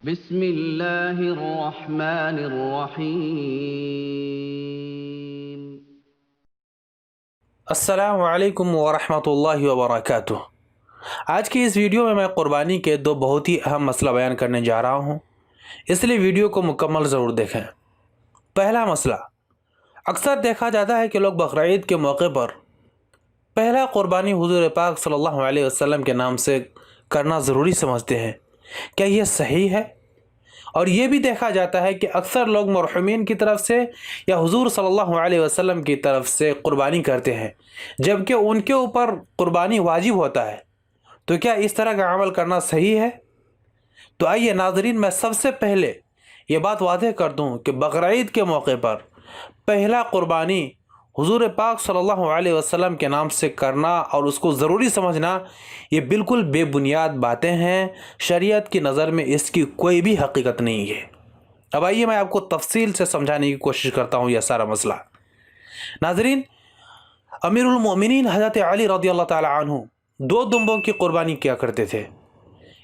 بسم اللہ الرحمن الرحیم۔ السلام علیکم ورحمۃ اللہ وبرکاتہ۔ آج کی اس ویڈیو میں قربانی کے دو بہت ہی اہم مسئلہ بیان کرنے جا رہا ہوں، اس لیے ویڈیو کو مکمل ضرور دیکھیں۔ پہلا مسئلہ، اکثر دیکھا جاتا ہے کہ لوگ بقرعید کے موقع پر پہلا قربانی حضور پاک صلی اللہ علیہ وسلم کے نام سے کرنا ضروری سمجھتے ہیں۔ کیا یہ صحیح ہے؟ اور یہ بھی دیکھا جاتا ہے کہ اکثر لوگ مرحومین کی طرف سے یا حضور صلی اللہ علیہ وسلم کی طرف سے قربانی کرتے ہیں، جبکہ ان کے اوپر قربانی واجب ہوتا ہے۔ تو کیا اس طرح کا عمل کرنا صحیح ہے؟ تو آئیے ناظرین، میں سب سے پہلے یہ بات واضح کر دوں کہ بقرعید کے موقع پر پہلا قربانی حضور پاک صلی اللہ علیہ وسلم کے نام سے کرنا اور اس کو ضروری سمجھنا، یہ بالکل بے بنیاد باتیں ہیں۔ شریعت کی نظر میں اس کی کوئی بھی حقیقت نہیں ہے۔ اب آئیے میں آپ کو تفصیل سے سمجھانے کی کوشش کرتا ہوں یہ سارا مسئلہ۔ ناظرین، امیر المومنین حضرت علی رضی اللہ تعالی عنہ دو دمبوں کی قربانی کیا کرتے تھے۔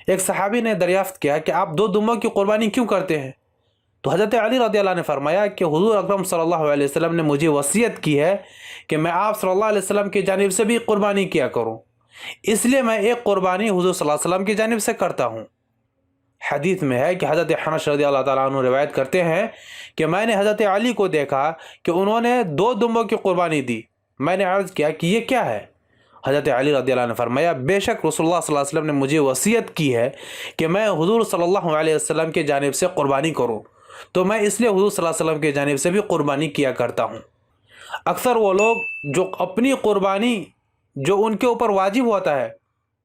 ایک صحابی نے دریافت کیا کہ آپ دو دمبوں کی قربانی کیوں کرتے ہیں؟ تو حضرت علی رضی اللہ نے فرمایا کہ حضور اکرم صلی اللہ علیہ وسلم نے مجھے وصیت کی ہے کہ میں آپ صلی اللہ علیہ وسلم کی جانب سے بھی قربانی کیا کروں، اس لیے میں ایک قربانی حضور صلی اللہ علیہ وسلم کی جانب سے کرتا ہوں۔ حدیث میں ہے کہ حضرت حنش رضی اللہ تعالیٰ عنہ روایت کرتے ہیں کہ میں نے حضرت علی کو دیکھا کہ انہوں نے دو دمبوں کی قربانی دی۔ میں نے عرض کیا کہ یہ کیا ہے؟ حضرت علی رضی اللہ عنہ نے فرمایا، بے شک رسول اللہ صلی اللہ علیہ وسلم نے مجھے وصیت کی ہے کہ میں حضور صلی اللہ علیہ وسلم کی جانب سے قربانی کروں، تو میں اس لیے حضور صلی اللہ علیہ وسلم کی جانب سے بھی قربانی کیا کرتا ہوں۔ اکثر وہ لوگ جو اپنی قربانی جو ان کے اوپر واجب ہوتا ہے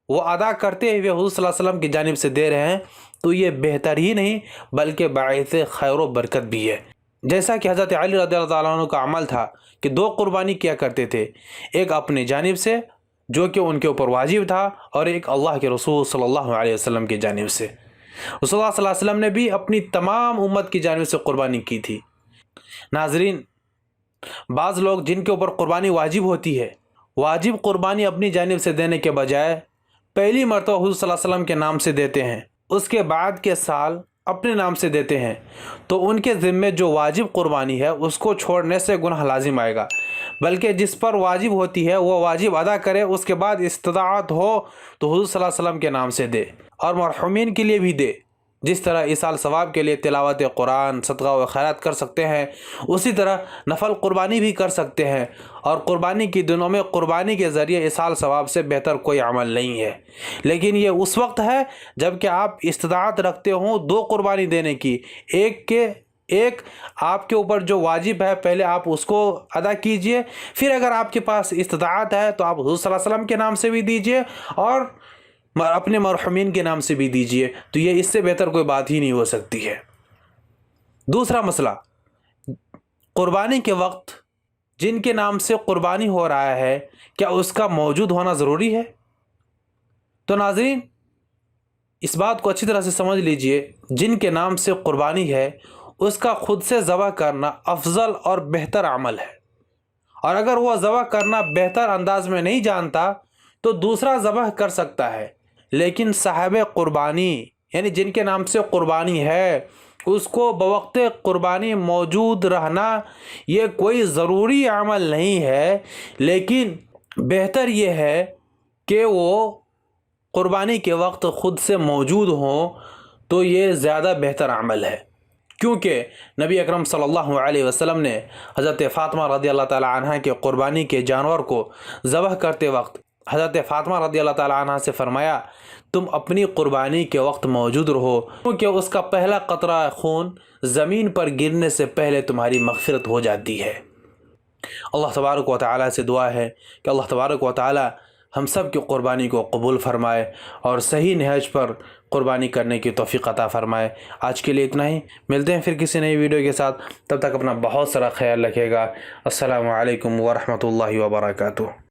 وہ ادا کرتے ہوئے حضور صلی اللہ علیہ وسلم کی جانب سے دے رہے ہیں، تو یہ بہتر ہی نہیں بلکہ باعث خیر و برکت بھی ہے۔ جیسا کہ حضرت علی رضی اللہ تعالیٰ عنہ کا عمل تھا کہ دو قربانی کیا کرتے تھے، ایک اپنی جانب سے جو کہ ان کے اوپر واجب تھا، اور ایک اللہ کے رسول صلی اللہ علیہ وسلم کی جانب سے۔ رسول اللہ صلی اللہ علیہ وسلم نے بھی اپنی تمام امت کی جانب سے قربانی کی تھی۔ ناظرین، بعض لوگ جن کے اوپر قربانی واجب ہوتی ہے، واجب قربانی اپنی جانب سے دینے کے بجائے پہلی مرتبہ حضور صلی اللہ علیہ وسلم کے نام سے دیتے ہیں، اس کے بعد کے سال اپنے نام سے دیتے ہیں، تو ان کے ذمے جو واجب قربانی ہے اس کو چھوڑنے سے گناہ لازم آئے گا، بلکہ جس پر واجب ہوتی ہے وہ واجب ادا کرے، اس کے بعد استطاعت ہو تو حضور صلی اللہ علیہ وسلم کے نام سے دے، اور مرحومین کے لیے بھی دے۔ جس طرح ایصال ثواب کے لیے تلاوت قرآن، صدقہ و خیرات کر سکتے ہیں، اسی طرح نفل قربانی بھی کر سکتے ہیں، اور قربانی کی دنوں میں قربانی کے ذریعے ایصال ثواب سے بہتر کوئی عمل نہیں ہے۔ لیکن یہ اس وقت ہے جب کہ آپ استطاعت رکھتے ہوں دو قربانی دینے کی، ایک آپ کے اوپر جو واجب ہے پہلے آپ اس کو ادا کیجئے، پھر اگر آپ کے پاس استطاعت ہے تو آپ حضور صلی اللہ علیہ وسلم کے نام سے بھی دیجئے اور اپنے مرحومین کے نام سے بھی دیجئے، تو یہ اس سے بہتر کوئی بات ہی نہیں ہو سکتی ہے۔ دوسرا مسئلہ، قربانی کے وقت جن کے نام سے قربانی ہو رہا ہے کیا اس کا موجود ہونا ضروری ہے؟ تو ناظرین، اس بات کو اچھی طرح سے سمجھ لیجئے، جن کے نام سے قربانی ہے اس کا خود سے ذبح کرنا افضل اور بہتر عمل ہے، اور اگر وہ ذبح کرنا بہتر انداز میں نہیں جانتا تو دوسرا ذبح کر سکتا ہے، لیکن صاحب قربانی یعنی جن کے نام سے قربانی ہے اس کو بوقت قربانی موجود رہنا یہ کوئی ضروری عمل نہیں ہے، لیکن بہتر یہ ہے کہ وہ قربانی کے وقت خود سے موجود ہوں، تو یہ زیادہ بہتر عمل ہے، کیونکہ نبی اکرم صلی اللہ علیہ وسلم نے حضرت فاطمہ رضی اللہ تعالی عنہ کے قربانی کے جانور کو ذبح کرتے وقت حضرت فاطمہ رضی اللہ تعالی عنہ سے فرمایا، تم اپنی قربانی کے وقت موجود رہو، کیونکہ اس کا پہلا قطرہ خون زمین پر گرنے سے پہلے تمہاری مغفرت ہو جاتی ہے۔ اللہ تبارک و تعالی سے دعا ہے کہ اللہ تبارک و تعالی ہم سب کی قربانی کو قبول فرمائے اور صحیح نہج پر قربانی کرنے کی توفیق عطا فرمائے۔ آج کے لیے اتنا ہی، ملتے ہیں پھر کسی نئی ویڈیو کے ساتھ، تب تک اپنا بہت سارا خیال رکھیے گا۔ السلام علیکم ورحمۃ اللہ وبرکاتہ۔